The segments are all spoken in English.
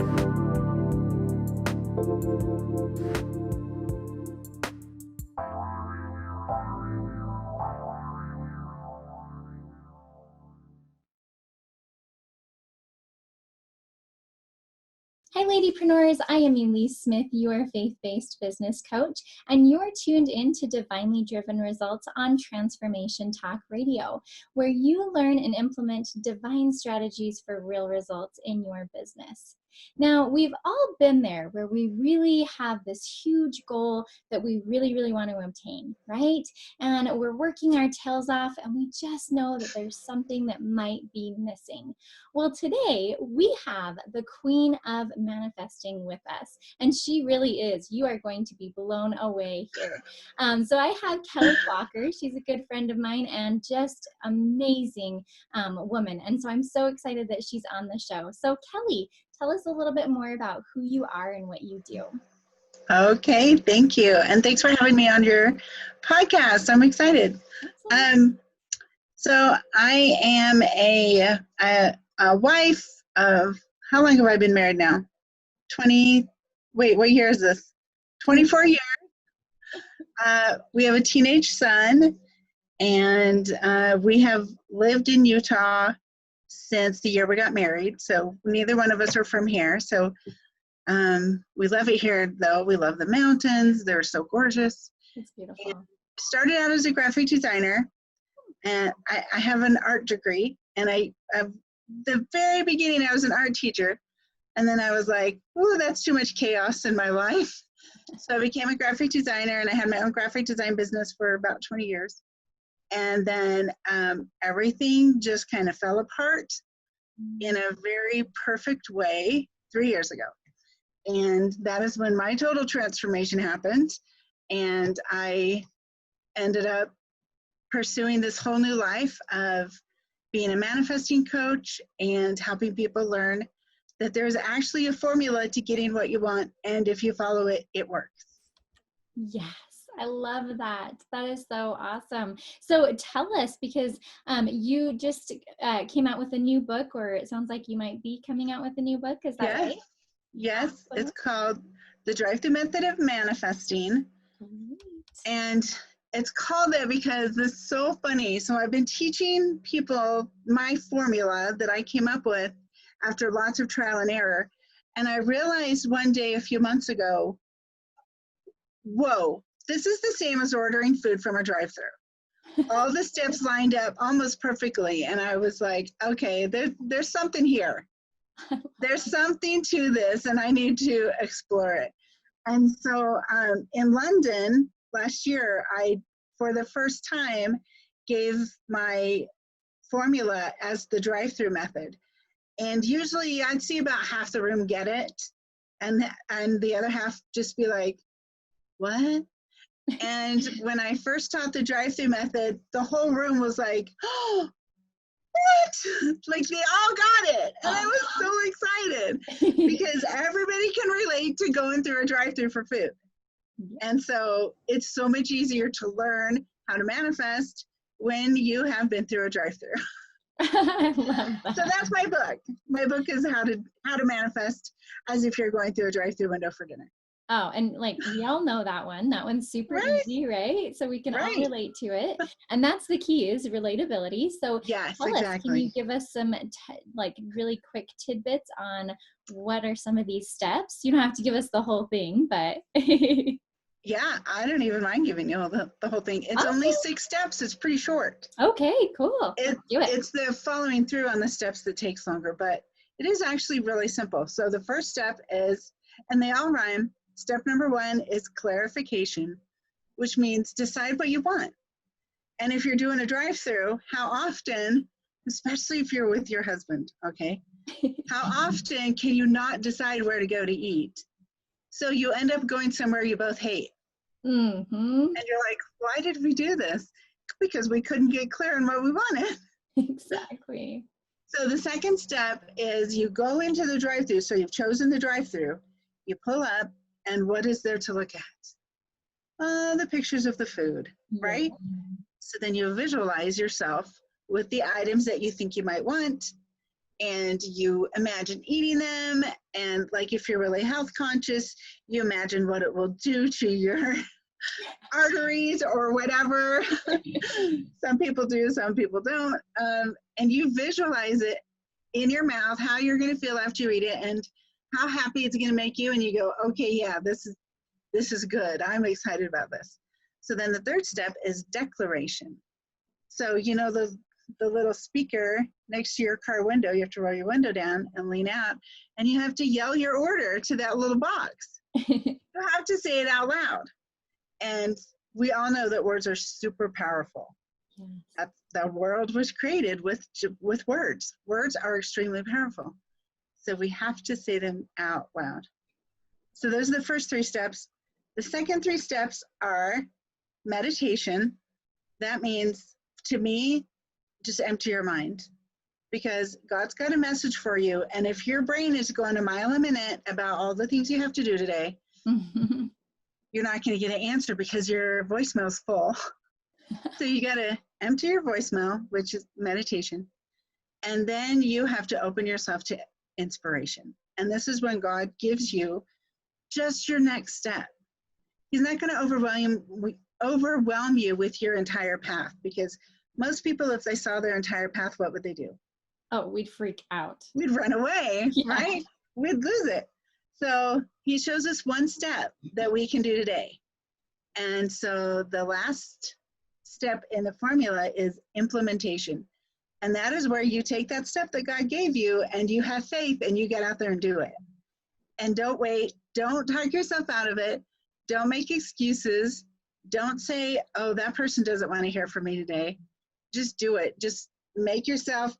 Hi, Ladypreneurs. I am Elise Smith, your faith-based business coach, and you're tuned in to Divinely Driven Results on Transformation Talk Radio, where you learn and implement divine strategies for real results in your business. Now, we've all been there where we really have this huge goal that we really want to obtain, right? And we're working our tails off, and we just know that there's something that might be missing. Well, today we have the Queen of Manifesting with us, and she really is. You are going to be blown away here. So I have Kelly Walker. She's a good friend of mine and just amazing woman. And so I'm so excited that she's on the show. So Kelly, tell us a little bit more about who you are and what you do. Okay, thank you. And thanks for having me on your podcast. I'm excited. So I am a wife of, how long have I been married now? What year is this? 24 years. We have a teenage son, and we have lived in Utah since the year we got married. So neither one of us are from here. So we love it here, though. We love the mountains. They're so gorgeous. It's beautiful. And started out as a graphic designer, and I have an art degree. And the very beginning, I was an art teacher. And then I was like, oh, that's too much chaos in my life. So I became a graphic designer, and I had my own graphic design business for about 20 years. And then everything just kind of fell apart in a very perfect way 3 years ago. And that is when my total transformation happened. And I ended up pursuing this whole new life of being a manifesting coach and helping people learn that there's actually a formula to getting what you want. And if you follow it, it works. Yes. I love that. That is so awesome. So tell us, because you just came out with a new book, or it sounds like you might be coming out with a new book. Is that right? Yes. It's called The Drive-Thru Method of Manifesting. Great. And it's called that because it's so funny. So I've been teaching people my formula that I came up with after lots of trial and error. And I realized one day a few months ago, whoa, this is the same as ordering food from a drive-thru. All the steps lined up almost perfectly. And I was like, okay, there's something here. There's something to this, and I need to explore it. And so in London last year, I, for the first time, gave my formula as the drive-thru method. And usually I'd see about half the room get it, and the other half just be like, what? And when I first taught the drive-thru method, the whole room was like, oh, what? Like they all got it. And I was so excited because everybody can relate to going through a drive-thru for food. And so it's so much easier to learn how to manifest when you have been through a drive-thru. I love that. So that's my book. My book is how to manifest as if you're going through a drive-thru window for dinner. Oh, and like we all know that one. That one's super easy, right? So we can all relate to it. And that's the key, is relatability. So yes, tell exactly. us, can you give us some like really quick tidbits on what are some of these steps? You don't have to give us the whole thing, but yeah, I don't even mind giving you the whole thing. It's only 6 steps. It's pretty short. Okay, cool. Let's do it. It's the following through on the steps that takes longer, but it is actually really simple. So the first step is, and they all rhyme, step number 1 is clarification, which means decide what you want. And if you're doing a drive-through, how often, especially if you're with your husband, okay, how often can you not decide where to go to eat? So you end up going somewhere you both hate. Mm-hmm. And you're like, why did we do this? Because we couldn't get clear on what we wanted. Exactly. So the second step is you go into the drive-through. So you've chosen the drive-through, you pull up, and what is there to look at? The pictures of the food, right? So then you visualize yourself with the items that you think you might want, and you imagine eating them. And like if you're really health conscious, you imagine what it will do to your arteries or whatever. Some people do, some people don't. And you visualize it in your mouth, how you're going to feel after you eat it and how happy it's going to make you. And you go, okay, yeah, this is good. I'm excited about this. So then the third step is declaration. So, you know, the little speaker next to your car window, you have to roll your window down and lean out, and you have to yell your order to that little box. You have to say it out loud. And we all know that words are super powerful. Yes. The world was created with words. Words are extremely powerful. So we have to say them out loud. So those are the first 3 steps. The second 3 steps are meditation. That means, to me, just empty your mind, because God's got a message for you. And if your brain is going a mile a minute about all the things you have to do today, you're not going to get an answer because your voicemail's full. So you got to empty your voicemail, which is meditation. And then you have to open yourself to inspiration. And this is when God gives you just your next step. He's not going to overwhelm you with your entire path, because most people, if they saw their entire path, what would they do? Oh, we'd freak out. We'd run away, right? We'd lose it. So he shows us one step that we can do today. And so the last step in the formula is implementation. And that is where you take that step that God gave you and you have faith and you get out there and do it. And don't wait. Don't talk yourself out of it. Don't make excuses. Don't say, oh, that person doesn't want to hear from me today. Just do it. Just make yourself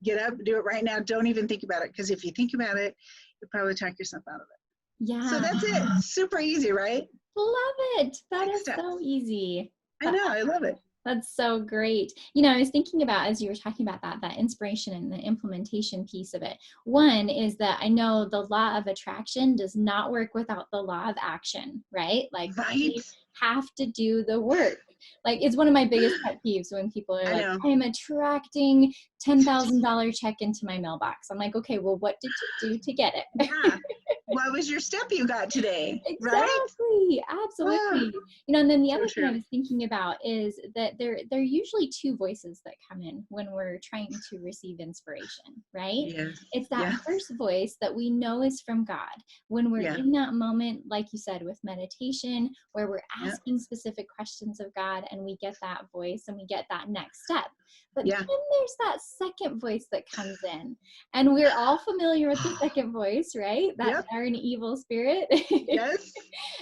get up, do it right now. Don't even think about it. Because if you think about it, you'll probably talk yourself out of it. Yeah. So that's it. Super easy, right? Love it. That is so easy. I know. I love it. That's so great. You know, I was thinking about, as you were talking about that inspiration and the implementation piece of it. One is that I know the law of attraction does not work without the law of action, right? Like, we have to do the work. Like, it's one of my biggest pet peeves when people are like, I'm attracting $10,000 check into my mailbox. I'm like, okay, well, what did you do to get it? Yeah. What was your step you got today? Exactly. Right? Absolutely. Wow. You know, and then the other thing I was thinking about is that there are usually 2 voices that come in when we're trying to receive inspiration, right? Yes. It's that first voice that we know is from God. When we're in that moment, like you said, with meditation, where we're asking specific questions of God and we get that voice and we get that next step. But then there's that second voice that comes in, and we're all familiar with the second voice, right? That darn evil spirit. Yes.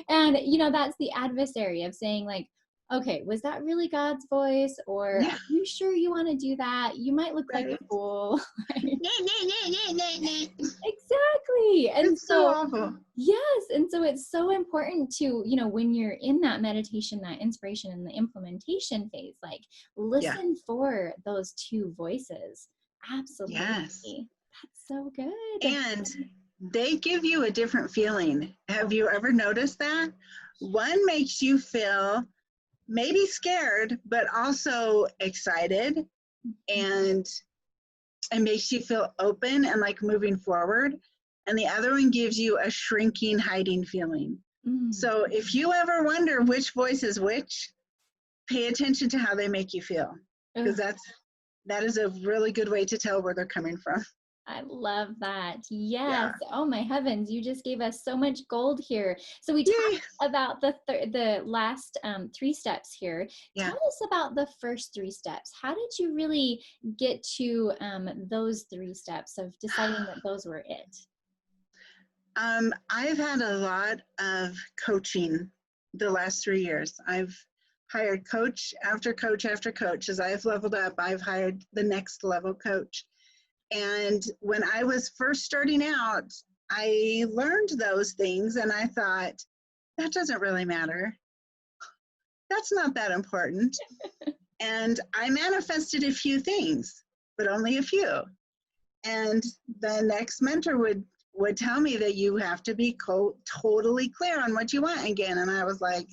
And, you know, that's the adversary of saying, like, okay, was that really God's voice? Or are you sure you want to do that? You might look like a fool. Exactly. And it's so awful. Yes. And so it's so important to, you know, when you're in that meditation, that inspiration and the implementation phase, like, listen for those 2 voices. Absolutely. Yes. That's so good. And they give you a different feeling. Have you ever noticed that? One makes you feel maybe scared, but also excited, and it makes you feel open and like moving forward. And the other one gives you a shrinking, hiding feeling. So if you ever wonder which voice is which, pay attention to how they make you feel, because that is a really good way to tell where they're coming from. I love that. Yes. Yeah. Oh my heavens. You just gave us so much gold here. So we talked about the last 3 steps here. Yeah. Tell us about the first 3 steps. How did you really get to those 3 steps of deciding that those were it? I've had a lot of coaching the last 3 years. I've hired coach after coach after coach. As I've leveled up, I've hired the next level coach. And when I was first starting out, I learned those things and I thought, that doesn't really matter. That's not that important. And I manifested a few things, but only a few. And the next mentor would tell me that you have to be totally clear on what you want again. And I was like,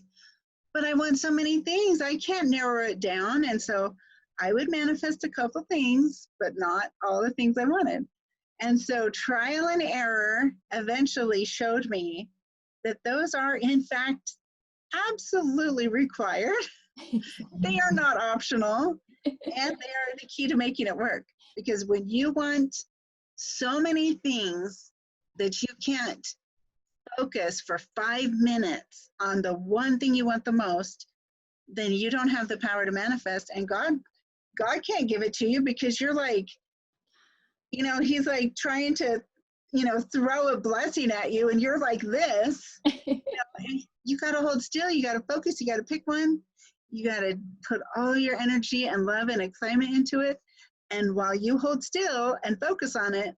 but I want so many things. I can't narrow it down. And so I would manifest a couple things, but not all the things I wanted. And so trial and error eventually showed me that those are, in fact, absolutely required. They are not optional, and they are the key to making it work. Because when you want so many things that you can't focus for 5 minutes on the one thing you want the most, then you don't have the power to manifest. And God can't give it to you because you're like, he's like trying to, throw a blessing at you, and you're like this. You got to hold still. You got to focus. You got to pick one. You got to put all your energy and love and excitement into it. And while you hold still and focus on it,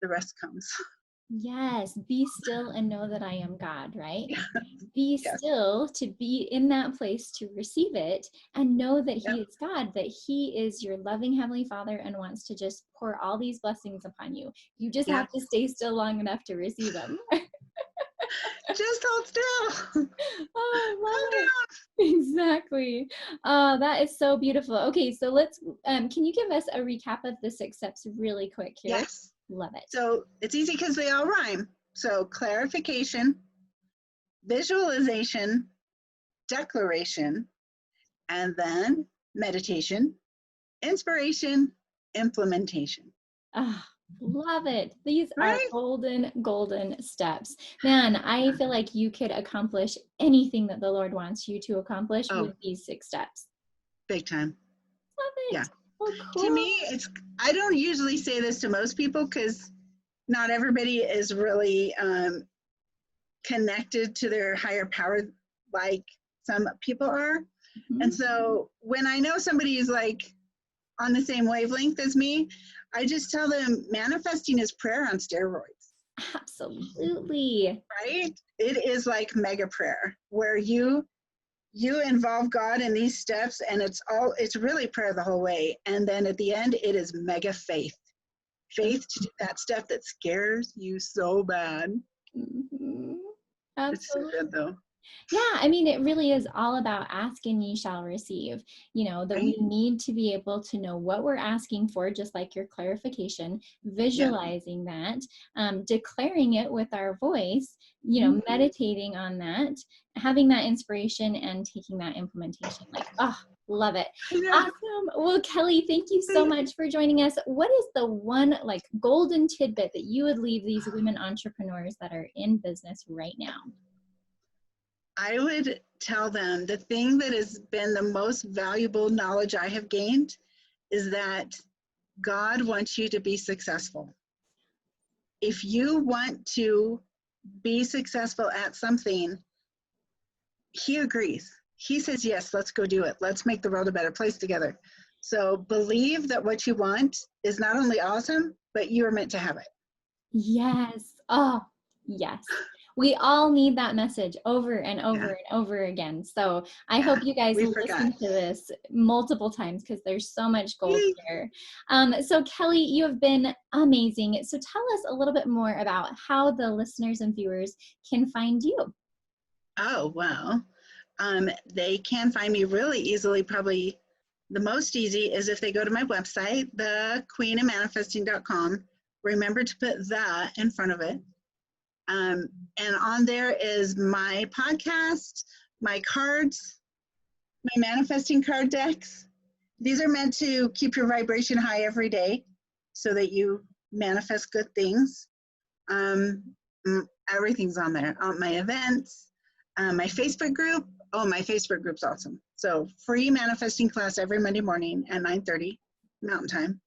the rest comes. Yes, be still and know that I am God, right? Be Yes. still to be in that place to receive it and know that He is God, that He is your loving Heavenly Father and wants to just pour all these blessings upon you. You just have to stay still long enough to receive them. Just hold still. Oh, I love it. Exactly. Oh, that is so beautiful. Okay, so let's, can you give us a recap of the 6 steps really quick here? Yes. Love it. So it's easy because they all rhyme. So clarification, visualization, declaration, and then meditation, inspiration, implementation. Ah, love it. These are Right? golden steps. Man, I feel like you could accomplish anything that the Lord wants you to accomplish with these 6 steps. Big time. Love it. Yeah. Oh, cool. To me, I don't usually say this to most people because not everybody is really connected to their higher power like some people are. Mm-hmm. And so when I know somebody is like on the same wavelength as me, I just tell them manifesting is prayer on steroids. Absolutely. Right? It is like mega prayer where you involve God in these steps, and it's really prayer the whole way. And then at the end, it is mega faith. Faith to do that stuff that scares you so bad. Mm-hmm. Absolutely. It's so good though. Yeah, I mean, it really is all about ask and ye shall receive, that we need to be able to know what we're asking for, just like your clarification, visualizing that, declaring it with our voice, meditating on that, having that inspiration and taking that implementation. Like, oh, love it. Awesome. Well, Kelly, thank you so much for joining us. What is the one like golden tidbit that you would leave these women entrepreneurs that are in business right now? I would tell them the thing that has been the most valuable knowledge I have gained is that God wants you to be successful. If you want to be successful at something, He agrees. He says, yes, let's go do it. Let's make the world a better place together. So believe that what you want is not only awesome, but you are meant to have it. Yes. Oh, yes. We all need that message over and over and over again. So I hope you guys listen to this multiple times because there's so much gold here. So Kelly, you have been amazing. So tell us a little bit more about how the listeners and viewers can find you. Oh, well, they can find me really easily. Probably the most easy is if they go to my website, thequeenofmanifesting.com. Remember to put that in front of it. And on there is my podcast, my cards, my manifesting card decks. These are meant to keep your vibration high every day so that you manifest good things. Everything's on there. My events, my Facebook group. Oh, my Facebook group's awesome. So free manifesting class every Monday morning at 9:30 Mountain Time.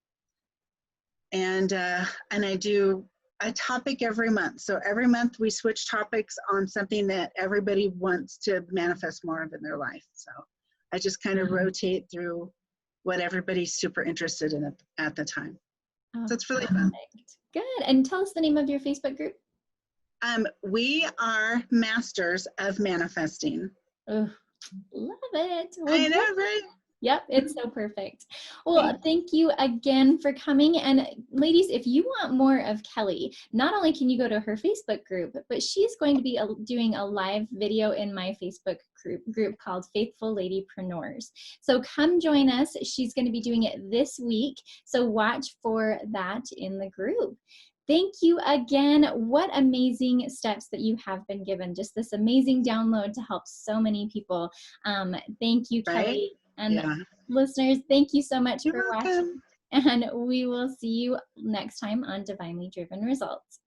And I do a topic every month. So every month we switch topics on something that everybody wants to manifest more of in their life. So I just kind of rotate through what everybody's super interested in at the time. So it's really fun. Good. And tell us the name of your Facebook group. We are Masters of Manifesting. Oh, love it. Well, I know, right? Yep, it's so perfect. Well, thank you again for coming. And ladies, if you want more of Kelly, not only can you go to her Facebook group, but she's going to be doing a live video in my Facebook group called Faithful Ladypreneurs. So come join us. She's going to be doing it this week. So watch for that in the group. Thank you again. What amazing steps that you have been given. Just this amazing download to help so many people. Thank you, Right? Kelly. And Yeah. listeners, thank you so much You're for welcome. watching. And we will see you next time on Divinely Driven Results.